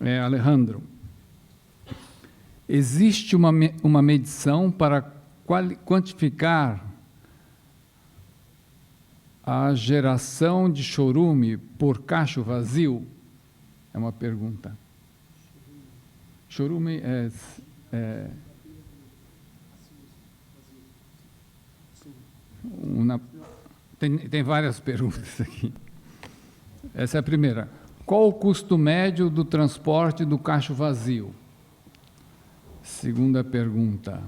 Alejandro, existe uma medição para quantificar a geração de chorume por cacho vazio? É uma pergunta. Chorume tem várias perguntas aqui. Essa é a primeira. Qual o custo médio do transporte do cacho vazio? Segunda pergunta.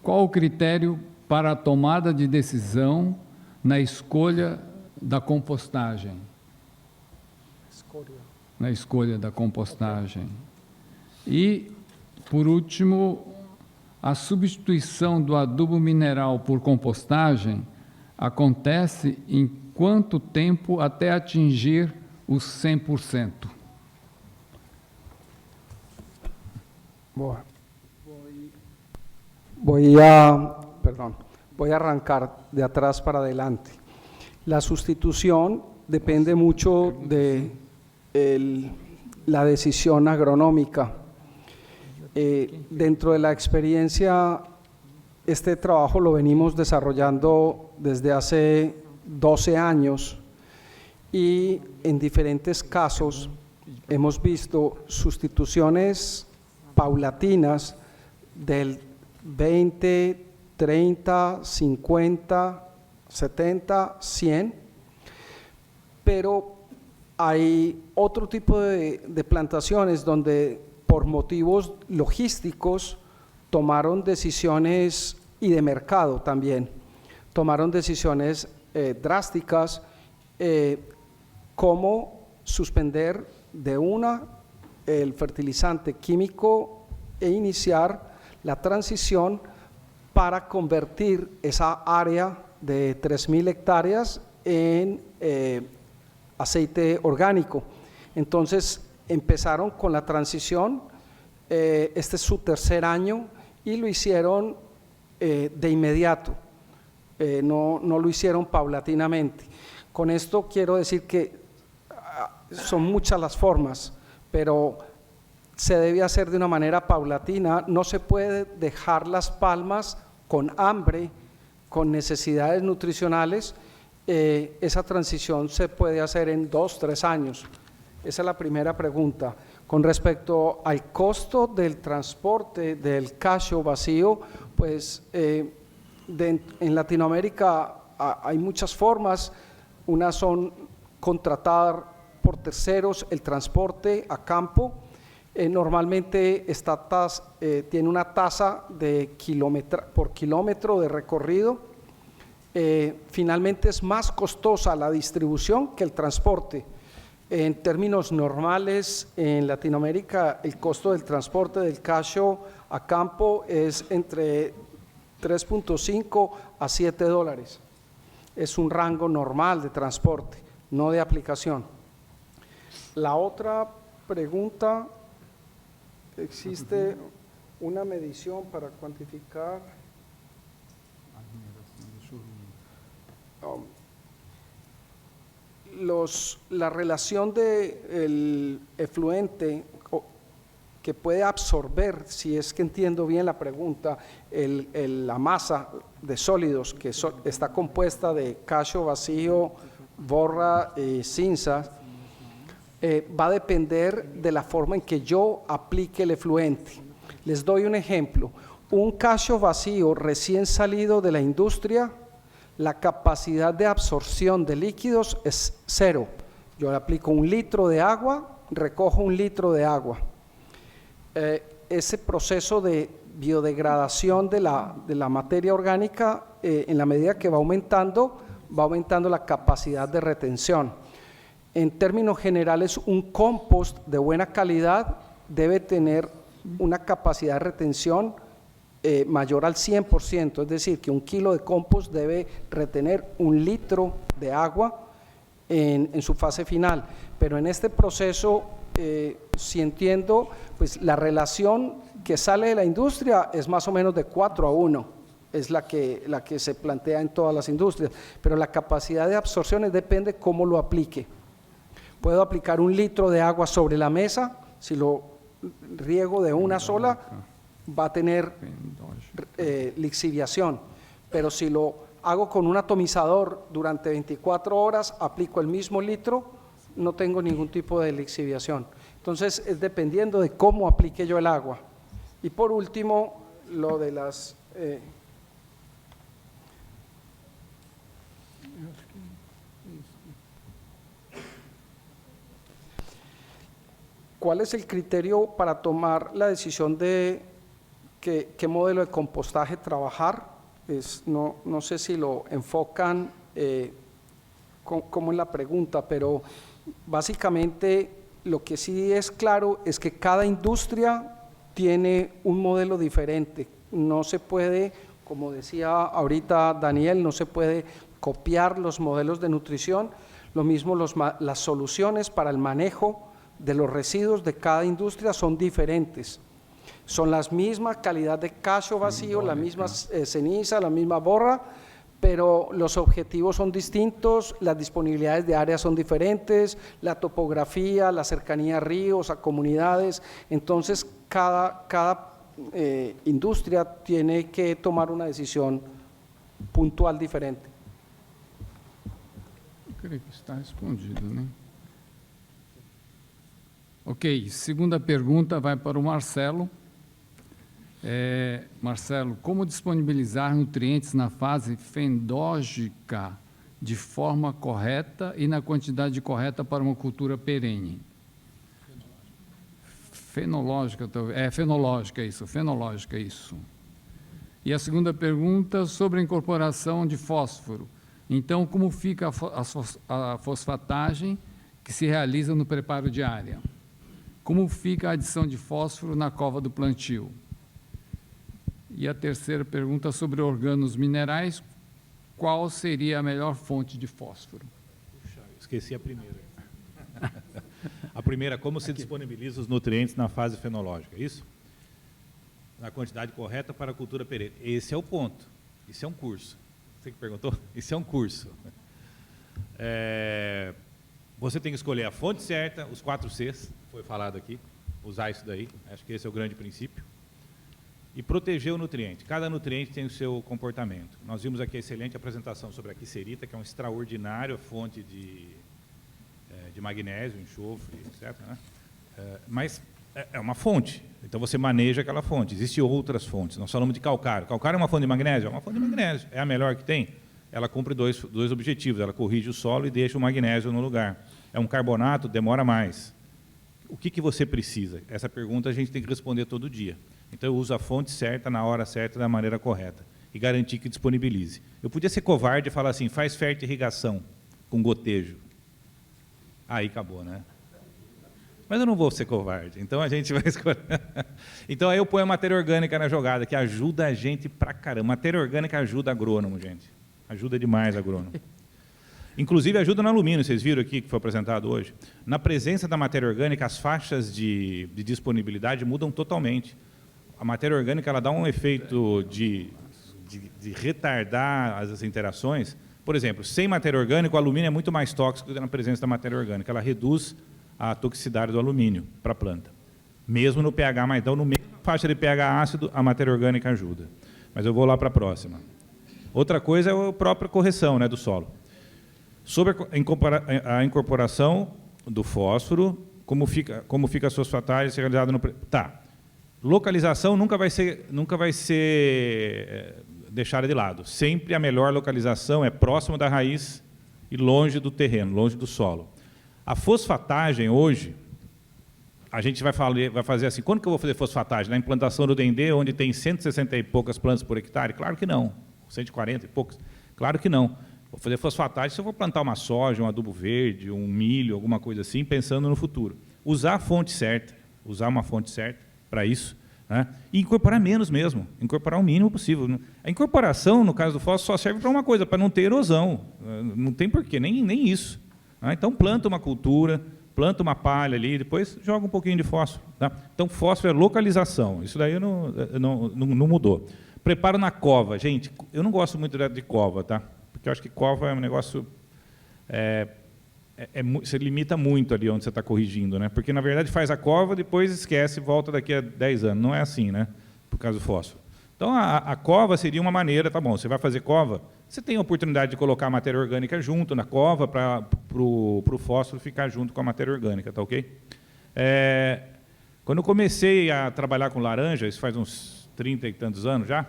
Qual o critério para a tomada de decisão na escolha da compostagem? Na escolha da compostagem. E, por último, a substituição do adubo mineral por compostagem acontece em quanto tempo até atingir os 100%? Voy a arrancar de atrás para adelante. La sustitución depende mucho de la decisión agronómica. Dentro de la experiencia, este trabajo lo venimos desarrollando desde hace 12 años y en diferentes casos hemos visto sustituciones paulatinas del 20, 30, 50, 70, 100, pero hay otro tipo de plantaciones donde por motivos logísticos tomaron decisiones, y de mercado también, tomaron decisiones drásticas, como suspender de una el fertilizante químico e iniciar la transición para convertir esa área de 3.000 hectáreas en aceite orgánico. Entonces empezaron con la transición, este es su tercer año, y lo hicieron de inmediato, no lo hicieron paulatinamente. Con esto quiero decir que son muchas las formas, pero se debe hacer de una manera paulatina. No se puede dejar las palmas con hambre, con necesidades nutricionales. Esa transición se puede hacer en 2, 3 años. Esa es la primera pregunta. Con respecto al costo del transporte del cacho vacío, pues en Latinoamérica hay muchas formas. Unas son contratar por terceros el transporte a campo. Normalmente esta tiene una tasa de por kilómetro de recorrido. Finalmente es más costosa la distribución que el transporte. En términos normales, en Latinoamérica, el costo del transporte del cacho a campo es entre 3.5 a $7. Es un rango normal de transporte, no de aplicación. La otra pregunta, ¿existe una medición para cuantificar la relación del efluente que puede absorber, si es que entiendo bien la pregunta, la masa de sólidos que está compuesta de cacho vacío, borra y cinza, va a depender de la forma en que yo aplique el efluente. Les doy un ejemplo. Un cacho vacío recién salido de la industria, la capacidad de absorción de líquidos es 0. Yo le aplico 1 litro de agua, recojo 1 litro de agua. Ese proceso de biodegradación de la materia orgánica, en la medida que va aumentando la capacidad de retención. En términos generales, un compost de buena calidad debe tener una capacidad de retención mayor al 100%, es decir, que 1 kilo de compost debe retener 1 litro de agua en su fase final. Pero en este proceso, si entiendo, pues la relación que sale de la industria es más o menos de 4:1, es la que se plantea en todas las industrias, pero la capacidad de absorción depende cómo lo aplique. Puedo aplicar 1 litro de agua sobre la mesa, Si lo riego de una sola, va a tener lixiviación, pero si lo hago con un atomizador durante 24 horas, aplico el mismo litro, no tengo ningún tipo de lixiviación. Entonces, es dependiendo de cómo aplique yo el agua. Y por último, lo de las... ¿Cuál es el criterio para tomar la decisión de qué modelo de compostaje trabajar? No sé si lo enfocan como en la pregunta, pero básicamente lo que sí es claro es que cada industria tiene un modelo diferente. No se puede, como decía ahorita Daniel, no se puede copiar los modelos de nutrición. Lo mismo las soluciones para el manejo de los residuos de cada industria son diferentes. Son las mismas calidad de cacho vacío, la misma ceniza, la misma borra, pero los objetivos son distintos, las disponibilidades de áreas son diferentes, la topografía, la cercanía a ríos, a comunidades. Entonces, cada industria tiene que tomar una decisión puntual diferente. Eu creio que está respondido, né? Ok, segunda pergunta vai para o Marcelo. Marcelo, como disponibilizar nutrientes na fase fendógica de forma correta e na quantidade correta para uma cultura perene? Fenológica, talvez. Fenológica, isso. E a segunda pergunta sobre a incorporação de fósforo. Então, como fica a fosfatagem que se realiza no preparo de área? Como fica a adição de fósforo na cova do plantio? E a terceira pergunta sobre organos minerais, qual seria a melhor fonte de fósforo? Puxa, esqueci a primeira. A primeira, como se disponibiliza os nutrientes na fase fenológica, isso? Na quantidade correta para a cultura perene. Esse é o ponto. Isso é um curso. Você que perguntou? Isso é um curso. Você tem que escolher a fonte certa, os 4 Cs, foi falado aqui, usar isso daí, acho que esse é o grande princípio. E proteger o nutriente. Cada nutriente tem o seu comportamento. Nós vimos aqui a excelente apresentação sobre a quiserita, que é uma extraordinária fonte de magnésio, enxofre, etc., né? Mas é uma fonte, então você maneja aquela fonte. Existem outras fontes, nós falamos de calcário. Calcário é uma fonte de magnésio? É uma fonte de magnésio. É a melhor que tem? Ela cumpre dois objetivos, ela corrige o solo e deixa o magnésio no lugar. É um carbonato, demora mais. O que você precisa? Essa pergunta a gente tem que responder todo dia. Então, eu uso a fonte certa, na hora certa, da maneira correta. E garantir que disponibilize. Eu podia ser covarde e falar assim, faz fertirrigação com gotejo. Aí acabou, né? Mas eu não vou ser covarde, então a gente vai escolher. Então, aí eu ponho a matéria orgânica na jogada, que ajuda a gente pra caramba. Matéria orgânica ajuda agrônomo, gente. Ajuda demais agrônomo. Inclusive, ajuda no alumínio, vocês viram aqui que foi apresentado hoje. Na presença da matéria orgânica, as faixas de disponibilidade mudam totalmente. A matéria orgânica ela dá um efeito de retardar as interações. Por exemplo, sem matéria orgânica, o alumínio é muito mais tóxico do que na presença da matéria orgânica. Ela reduz a toxicidade do alumínio para a planta. Mesmo no pH mais então, no mesmo faixa de pH ácido, a matéria orgânica ajuda. Mas eu vou lá para a próxima. Outra coisa é a própria correção, né, do solo. Sobre a incorporação do fósforo, como fica a fosfatagem realizada no... Tá. Localização nunca vai ser deixada de lado. Sempre a melhor localização é próximo da raiz e longe do terreno, longe do solo. A fosfatagem hoje, a gente vai fazer assim, quando que eu vou fazer fosfatagem? Na implantação do Dendê, onde tem 160 e poucas plantas por hectare? Claro que não. 140 e poucas? Claro que não. Vou fazer fosfatagem se eu vou plantar uma soja, um adubo verde, um milho, alguma coisa assim, pensando no futuro. Usar a fonte certa, usar uma fonte certa para isso, né? E incorporar menos mesmo, incorporar o mínimo possível. A incorporação, no caso do fósforo, só serve para uma coisa, para não ter erosão. Não tem porquê, nem isso. Então, planta uma cultura, planta uma palha ali, depois joga um pouquinho de fósforo. Tá? Então, fósforo é localização, isso daí não mudou. Preparo na cova. Gente, eu não gosto muito de cova, tá? Porque eu acho que cova é um negócio você limita muito ali onde você está corrigindo, né? Porque, na verdade, faz a cova, depois esquece e volta daqui a 10 anos. Não é assim, né? Por causa do fósforo. Então, a cova seria uma maneira, tá bom, você vai fazer cova, você tem a oportunidade de colocar a matéria orgânica junto na cova para o fósforo ficar junto com a matéria orgânica, tá ok? Quando eu comecei a trabalhar com laranja, isso faz uns 30 e tantos anos já,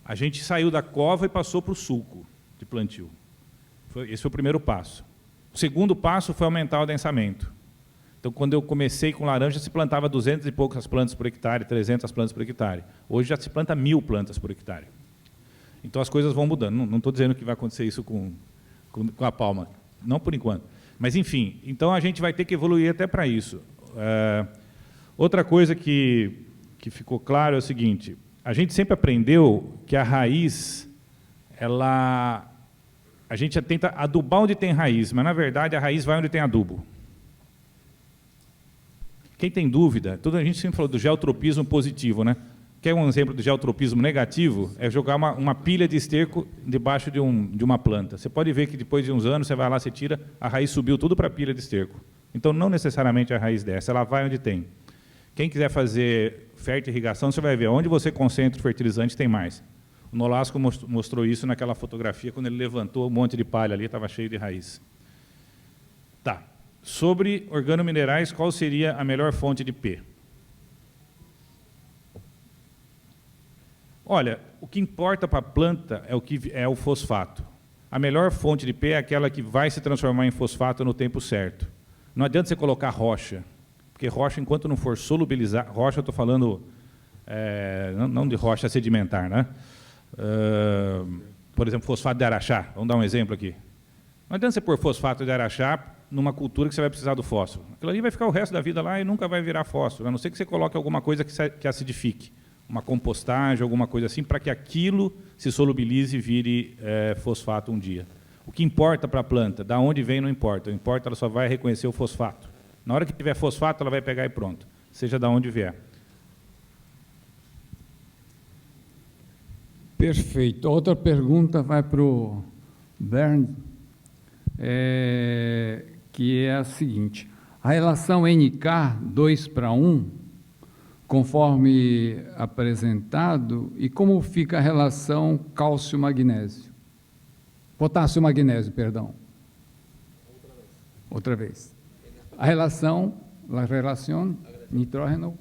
a gente saiu da cova e passou para o sulco de plantio. Esse foi o primeiro passo. O segundo passo foi aumentar o adensamento. Então, quando eu comecei com laranja, se plantava 200 e poucas plantas por hectare, 300 plantas por hectare. Hoje já se planta 1000 plantas por hectare. Então, as coisas vão mudando. Não estou dizendo que vai acontecer isso com a palma, não por enquanto. Mas, enfim, então a gente vai ter que evoluir até para isso. Outra coisa que ficou claro é o seguinte, a gente sempre aprendeu que a raiz, a gente tenta adubar onde tem raiz, mas, na verdade, a raiz vai onde tem adubo. Quem tem dúvida, a gente sempre falou do geotropismo positivo, né? Quer um exemplo do geotropismo negativo? É jogar uma pilha de esterco debaixo de uma planta. Você pode ver que depois de uns anos, você vai lá, você tira, a raiz subiu tudo para a pilha de esterco. Então, não necessariamente a raiz desce, ela vai onde tem. Quem quiser fazer fertirrigação, você vai ver onde você concentra o fertilizante tem mais. O Nolasco mostrou isso naquela fotografia, quando ele levantou um monte de palha ali, estava cheio de raiz. Tá. Sobre organominerais, qual seria a melhor fonte de P? Olha, o que importa para a planta é o fosfato. A melhor fonte de P é aquela que vai se transformar em fosfato no tempo certo. Não adianta você colocar rocha, porque rocha, enquanto não for solubilizar, rocha eu estou falando, não de rocha sedimentar, né? Por exemplo, fosfato de araxá, vamos dar um exemplo aqui. Não adianta você pôr fosfato de araxá numa cultura que você vai precisar do fósforo. Aquilo ali vai ficar o resto da vida lá e nunca vai virar fósforo, a não ser que você coloque alguma coisa que acidifique, uma compostagem, alguma coisa assim, para que aquilo se solubilize e vire fosfato um dia. O que importa para a planta, da onde vem não importa, o que importa, ela só vai reconhecer o fosfato. Na hora que tiver fosfato, ela vai pegar e pronto, seja da onde vier. Perfeito. Outra pergunta vai para o Bernd, que é a seguinte. A relação NK 2:1, conforme apresentado, e como fica a relação cálcio-magnésio? Potássio-magnésio, perdão. Outra vez. A relação nitrógeno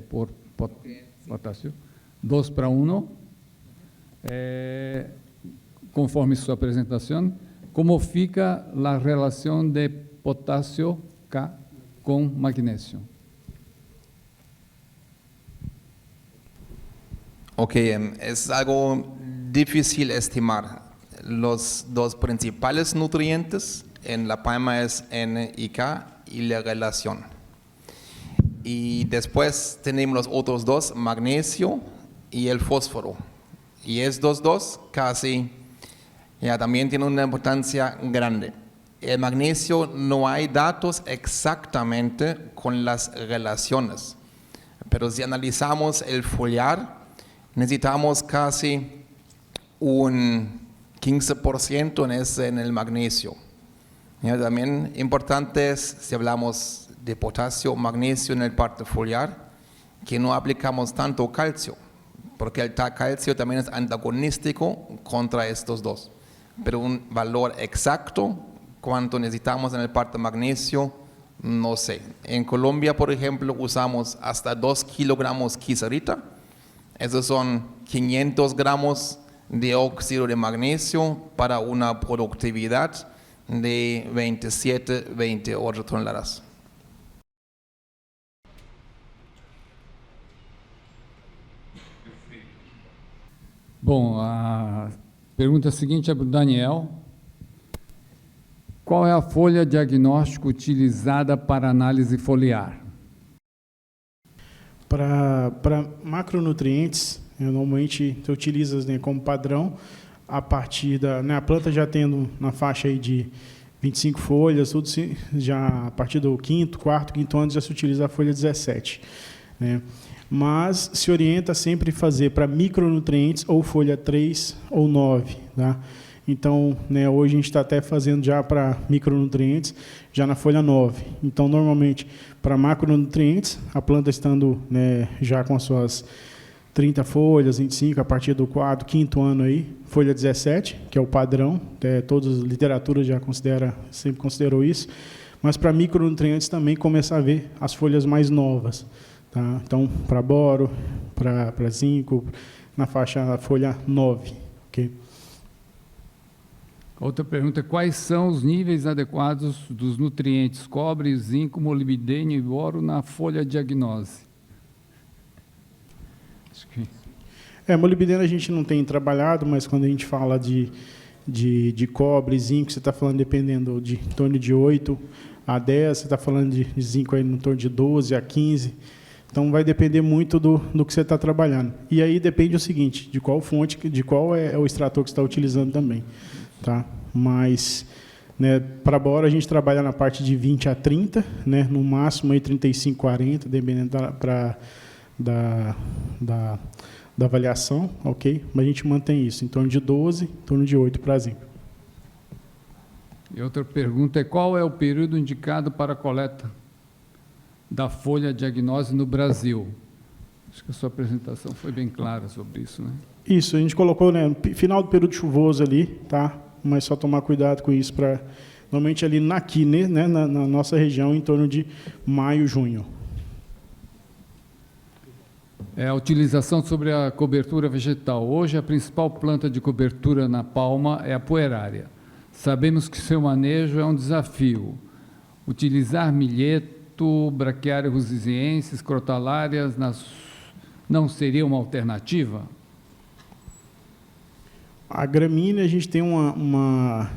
por potássio, 2:1, conforme sua apresentação, como fica a relação de potássio K com magnésio? Ok, es algo difícil estimar. Los dos principales nutrientes en la palma es N y K y la relación. Y después tenemos los otros dos, magnesio y el fósforo. Y estos dos casi también tienen una importancia grande. El magnesio no hay datos exactamente con las relaciones, pero si analizamos el foliar, necesitamos casi un 15% en el magnesio. También importante es, si hablamos de potasio, magnesio en el parte foliar, que no aplicamos tanto calcio, porque el calcio también es antagonístico contra estos dos. Pero un valor exacto, cuánto necesitamos en el parte magnesio, no sé. En Colombia, por ejemplo, usamos hasta 2 kilogramos kieserita. Esos son 500 gramos de óxido de magnesio para una productividad de 27, 28 toneladas. Bom, a pergunta seguinte é para o Daniel. Qual é a folha diagnóstico utilizada para análise foliar? Para macronutrientes, normalmente você utiliza como padrão a partir da... a planta já tendo na faixa aí de 25 folhas, tudo já a partir do quarto, quinto ano já se utiliza a folha 17. Né? Mas se orienta sempre fazer para micronutrientes ou folha 3 ou 9. Tá? Então, né, hoje a gente está até fazendo já para micronutrientes, já na folha 9. Então, normalmente, para macronutrientes, a planta estando, né, já com as suas 30 folhas, 25, a partir do 4º, 5º ano aí, folha 17, que é o padrão, todas as literaturas já sempre considerou isso, mas para micronutrientes também começar a ver as folhas mais novas. Tá? Então, para boro, para zinco, na faixa folha 9. Okay? Outra pergunta: quais são os níveis adequados dos nutrientes cobre, zinco, molibdênio e boro na folha diagnose? Acho que... molibdênio a gente não tem trabalhado, mas quando a gente fala de cobre, zinco, você está falando dependendo de em torno de 8 a 10, você está falando de zinco aí no torno de 12 a 15. Então, vai depender muito do que você está trabalhando. E aí depende o seguinte, de qual fonte, de qual é o extrator que você está utilizando também. Tá? Mas, né, para boro, a gente trabalha na parte de 20 a 30, né, no máximo aí 35, 40, dependendo da avaliação, ok? Mas a gente mantém isso, em torno de 12, em torno de 8 para zinco. E outra pergunta é: qual é o período indicado para a coleta da folha diagnose no Brasil? Acho que a sua apresentação foi bem clara sobre isso, né? Isso, a gente colocou, né, no final do período chuvoso ali, tá? Mas só tomar cuidado com isso para, normalmente ali aqui, né, na nossa região, em torno de maio, junho. A utilização sobre a cobertura vegetal. Hoje, a principal planta de cobertura na palma é a poerária. Sabemos que seu manejo é um desafio. Utilizar milheto, braquiária rusiziensis, crotalárias não seria uma alternativa? A gramínea, a gente tem uma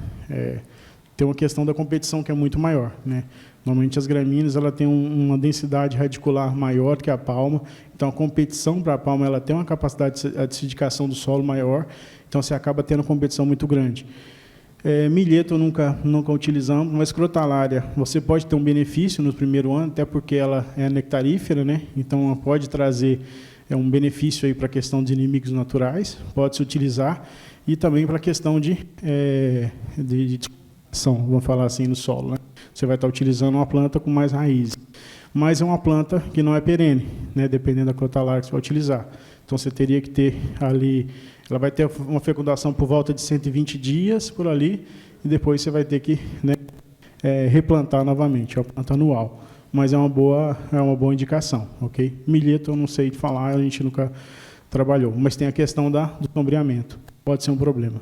questão da competição que é muito maior, né? Normalmente as gramíneas ela tem uma densidade radicular maior que a palma, então a competição para a palma ela tem uma capacidade de acidificação do solo maior, então você acaba tendo uma competição muito grande. Milheto nunca utilizamos, mas crotalária você pode ter um benefício no primeiro ano, até porque ela é nectarífera, né? Então ela pode trazer um benefício aí para a questão de inimigos naturais, pode se utilizar, e também para a questão de vamos falar assim, no solo, né? Você vai estar utilizando uma planta com mais raízes, mas é uma planta que não é perene, né? Dependendo da crotalária que você vai utilizar. Então você teria que ter ali, ela vai ter uma fecundação por volta de 120 dias por ali, e depois você vai ter que, né, replantar novamente, é uma planta anual. Mas é uma boa indicação, ok? Milheto eu não sei te falar, a gente nunca trabalhou, mas tem a questão do sombreamento, pode ser um problema.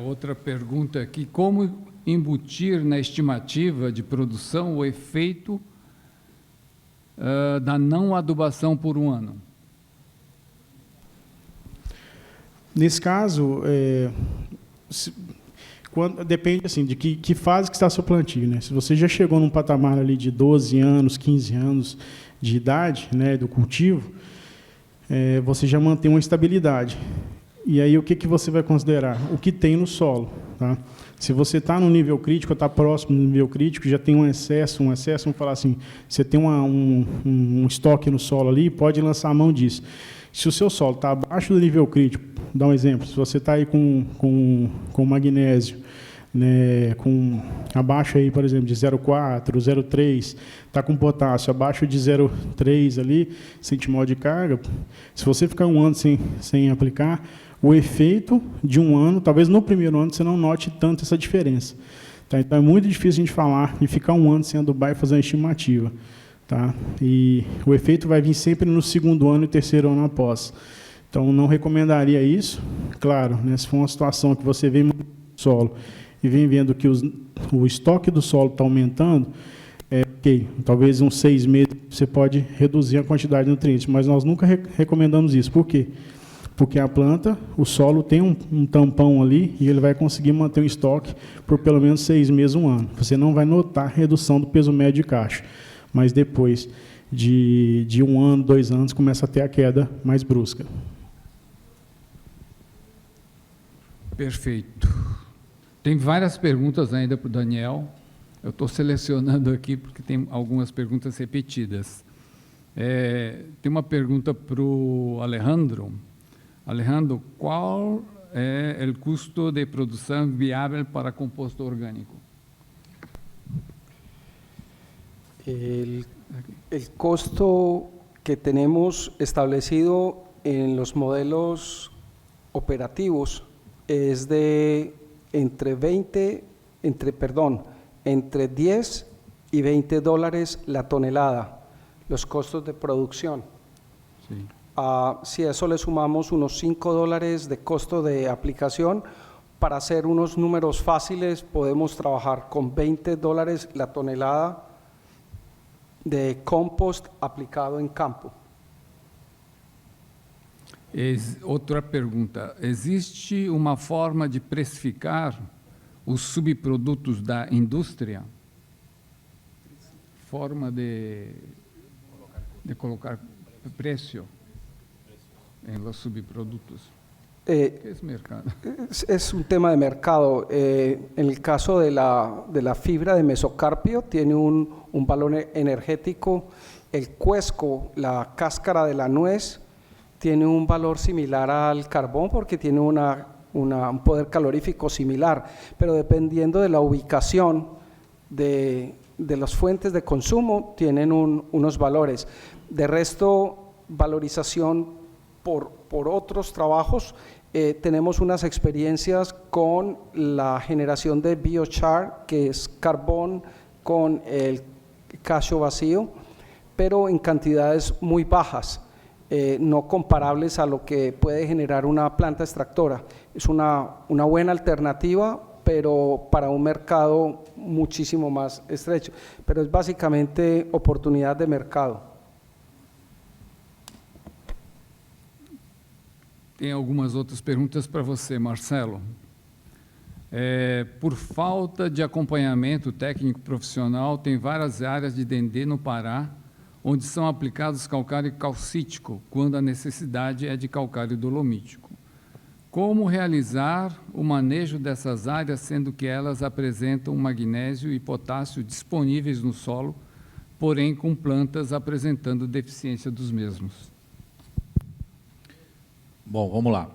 Outra pergunta aqui: como embutir na estimativa de produção o efeito da não adubação por um ano? Nesse caso, depende assim, de que fase que está seu plantio, né? Se você já chegou num patamar ali de 12 anos, 15 anos de idade, né, do cultivo, você já mantém uma estabilidade. E aí o que você vai considerar? O que tem no solo. Tá? Se você está no nível crítico, está próximo do nível crítico, já tem um excesso, vamos falar assim, você tem um estoque no solo ali, pode lançar a mão disso. Se o seu solo está abaixo do nível crítico, dá um exemplo, se você está aí com magnésio, né, abaixo aí, por exemplo, de 0,4, 0,3, está com potássio abaixo de 0,3 ali, centimol de carga, se você ficar um ano sem aplicar, o efeito de um ano, talvez no primeiro ano você não note tanto essa diferença. Tá? Então é muito difícil a gente falar e ficar um ano sem adubar e fazer uma estimativa. Tá? E o efeito vai vir sempre no segundo ano e terceiro ano após. Então não recomendaria isso. Claro, né, se for uma situação que você vem no solo e vem vendo que o estoque do solo está aumentando, ok, talvez uns 6 meses você pode reduzir a quantidade de nutrientes, mas nós nunca recomendamos isso. Por quê? Porque a planta, o solo tem um tampão ali e ele vai conseguir manter o estoque por pelo menos 6 meses, um ano. Você não vai notar redução do peso médio de caixa, mas depois de 1 ano, 2 anos, começa a ter a queda mais brusca. Perfeito. Tem várias perguntas ainda para o Daniel. Eu estou selecionando aqui porque tem algumas perguntas repetidas. Tem uma pergunta para o Alejandro. Alejandro, qual é o custo de produção viável para composto orgânico? El costo que tenemos establecido en los modelos operativos es de entre 10 y 20 dólares la tonelada, los costos de producción. Sim. Si a eso le sumamos unos 5 dólares de costo de aplicación, para hacer unos números fáciles podemos trabajar con 20 dólares la tonelada de compost aplicado en campo. Outra pergunta, existe uma forma de precificar os subprodutos da indústria? Forma de colocar preço em los subprodutos? ¿Qué es mercado? Es un tema de mercado. En el caso de la fibra de mesocarpio tiene un valor energético. El cuesco, la cáscara de la nuez, tiene un valor similar al carbón porque tiene un poder calorífico similar, pero dependiendo de la ubicación de las fuentes de consumo tienen unos valores. De resto, valorización por otros trabajos, tenemos unas experiencias con la generación de biochar, que es carbón con el cacho vacío, pero en cantidades muy bajas, no comparables a lo que puede generar una planta extractora. Es una buena alternativa, pero para un mercado muchísimo más estrecho. Pero es básicamente oportunidad de mercado. Tem algumas outras perguntas para você, Marcelo. Por falta de acompanhamento técnico profissional, tem várias áreas de Dendê no Pará, onde são aplicados calcário calcítico, quando a necessidade é de calcário dolomítico. Como realizar o manejo dessas áreas, sendo que elas apresentam magnésio e potássio disponíveis no solo, porém com plantas apresentando deficiência dos mesmos? Bom, vamos lá.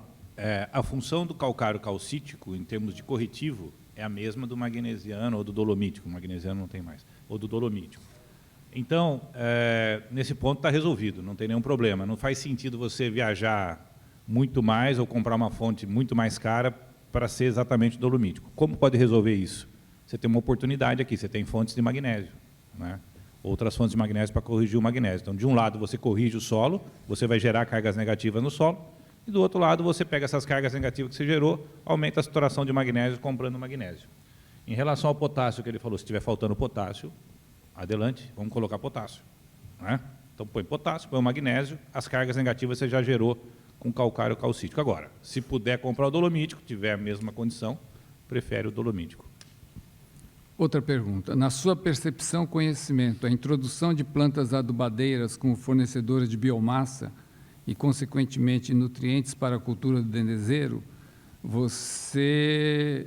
A função do calcário calcítico, em termos de corretivo, é a mesma do magnesiano ou do dolomítico. O magnesiano não tem mais. Ou do dolomítico. Então, nesse ponto está resolvido, não tem nenhum problema. Não faz sentido você viajar muito mais ou comprar uma fonte muito mais cara para ser exatamente dolomítico. Como pode resolver isso? Você tem uma oportunidade aqui, você tem fontes de magnésio, né? Outras fontes de magnésio para corrigir o magnésio. Então, de um lado, você corrige o solo, você vai gerar cargas negativas no solo, e do outro lado, você pega essas cargas negativas que você gerou, aumenta a saturação de magnésio comprando magnésio. Em relação ao potássio que ele falou, se estiver faltando potássio, adelante, vamos colocar potássio, né? Então, põe potássio, põe o magnésio, as cargas negativas você já gerou com calcário calcítico. Agora, se puder comprar o dolomítico, tiver a mesma condição, prefere o dolomítico. Outra pergunta. Na sua percepção, conhecimento, a introdução de plantas adubadeiras como fornecedoras de biomassa e, consequentemente, nutrientes para a cultura do dendezeiro, você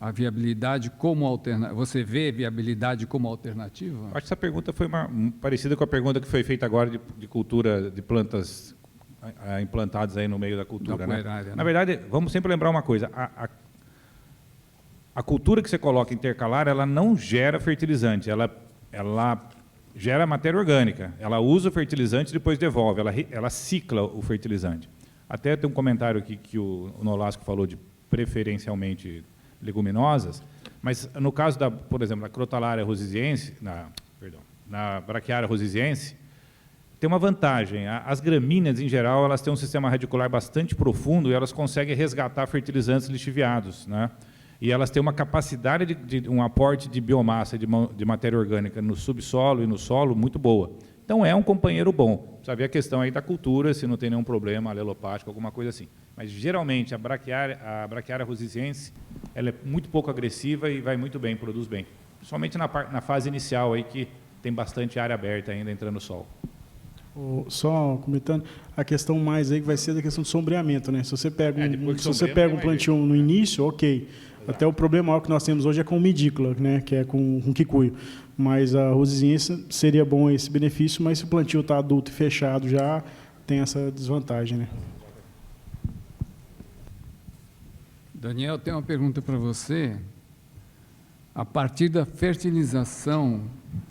a viabilidade como alternativa? Você vê viabilidade como alternativa? Acho que essa pergunta foi parecida com a pergunta que foi feita agora de cultura de plantas implantadas aí no meio da cultura, né? Na verdade, vamos sempre lembrar uma coisa: a cultura que você coloca intercalar, ela não gera fertilizante, ela gera matéria orgânica. Ela usa o fertilizante e depois devolve, ela cicla o fertilizante. Até tem um comentário aqui que o Nolasco falou de preferencialmente leguminosas, mas no caso, por exemplo, da Crotalária rosiziense, na Braquiária rosiziense, tem uma vantagem. As gramíneas, em geral, elas têm um sistema radicular bastante profundo e elas conseguem resgatar fertilizantes lixiviados, né? E elas têm uma capacidade de um aporte de biomassa, de matéria orgânica no subsolo e no solo muito boa. Então, é um companheiro bom. Precisa ver a questão aí da cultura, se não tem nenhum problema alelopático, alguma coisa assim. Mas, geralmente, a Braquiária rosiziense, ela é muito pouco agressiva e vai muito bem, produz bem. Principalmente na fase inicial, aí, que tem bastante área aberta ainda entrando no sol. Só comentando, a questão mais aí que vai ser da questão do sombreamento, né? Se você pega um plantio no início, ok. Até o problema maior que nós temos hoje é com medícula, né? Que é com quicuio. Mas a rosiziense seria bom esse benefício, mas se o plantio está adulto e fechado já, tem essa desvantagem, né? Daniel, tem uma pergunta para você. A partir da fertilização,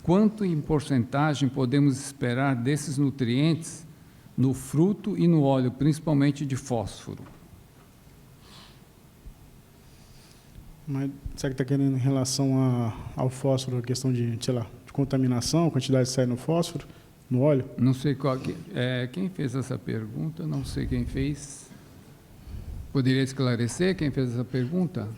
quanto em porcentagem podemos esperar desses nutrientes no fruto e no óleo, principalmente de fósforo? Mas será que está querendo em relação ao fósforo, a questão de, sei lá, de contaminação, quantidade de sai no fósforo, no óleo? Não sei quem fez essa pergunta, não sei quem fez. Poderia esclarecer quem fez essa pergunta?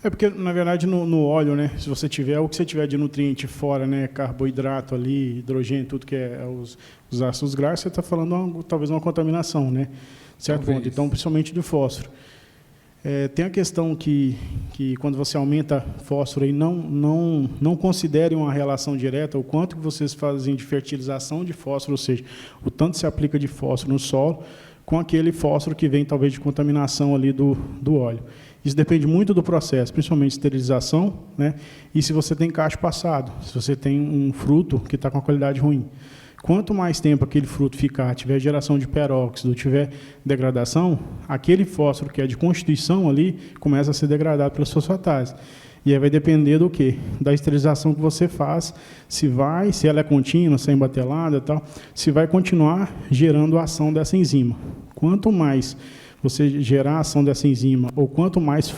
É porque, na verdade, no óleo, né, se você tiver o que você tiver de nutriente fora, né, carboidrato ali, hidrogênio, tudo que é os ácidos graxos, você está falando talvez uma contaminação, né? Certo ponto. Então, principalmente de fósforo. Tem a questão que quando você aumenta fósforo, aí não considere uma relação direta o quanto que vocês fazem de fertilização de fósforo, ou seja, o tanto se aplica de fósforo no solo, com aquele fósforo que vem talvez de contaminação ali do óleo. Isso depende muito do processo, principalmente esterilização, né? E se você tem cacho passado, se você tem um fruto que está com a qualidade ruim. Quanto mais tempo aquele fruto ficar, tiver geração de peróxido, tiver degradação, aquele fósforo que é de constituição ali começa a ser degradado pelas fosfatases. E aí vai depender do quê? Da esterilização que você faz, se ela é contínua, sem batelada e tal, se vai continuar gerando a ação dessa enzima. Quanto mais você gerar a ação dessa enzima, ou quanto mais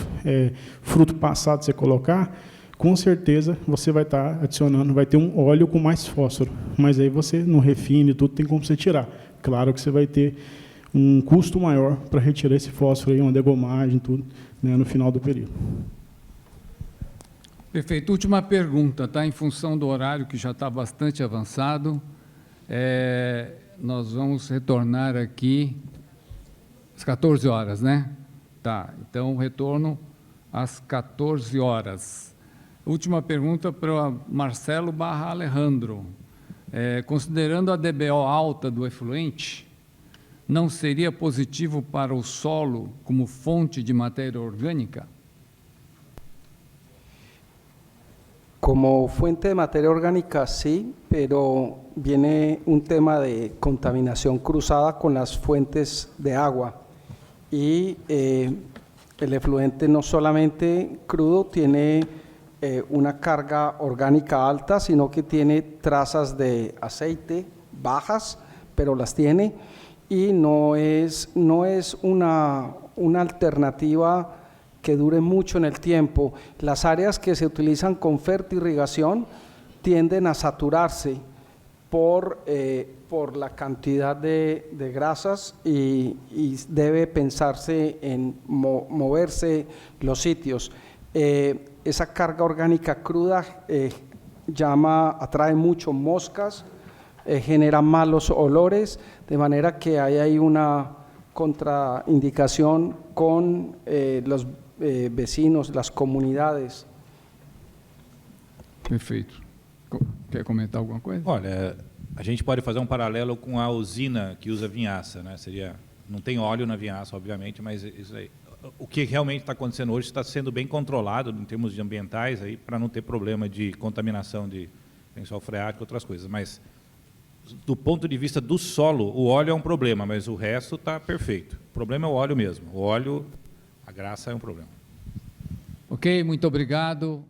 fruto passado você colocar, com certeza você vai estar adicionando, vai ter um óleo com mais fósforo. Mas aí você, no refine, tudo tem como você tirar. Claro que você vai ter um custo maior para retirar esse fósforo aí, uma degomagem, tudo, né, no final do período. Perfeito. Última pergunta, tá? Em função do horário que já está bastante avançado, nós vamos retornar aqui às 14 horas, né? Tá, então retorno às 14 horas. Última pergunta para Marcelo / Alejandro. Considerando a DBO alta do efluente, não seria positivo para o solo como fonte de matéria orgânica? Como fuente de materia orgánica sí, pero viene un tema de contaminación cruzada con las fuentes de agua. Y el efluente no solamente crudo tiene una carga orgánica alta, sino que tiene trazas de aceite bajas, pero las tiene, y no es una alternativa que dure mucho en el tiempo. Las áreas que se utilizan con fertirrigación tienden a saturarse por la cantidad de grasas y debe pensarse en moverse los sitios. Esa carga orgánica cruda atrae mucho moscas, genera malos olores, de manera que hay una contraindicación con los vecinos, las comunidades. Perfeito. Quer comentar alguma coisa? Olha, a gente pode fazer um paralelo com a usina que usa vinhaça, né? Não tem óleo na vinhaça, obviamente, mas isso aí. O que realmente está acontecendo hoje está sendo bem controlado em termos de ambientais aí para não ter problema de contaminação de lençol freático e outras coisas. Mas do ponto de vista do solo, o óleo é um problema, mas o resto está perfeito. O problema é o óleo mesmo. O óleo, a graça é um problema. Ok, muito obrigado.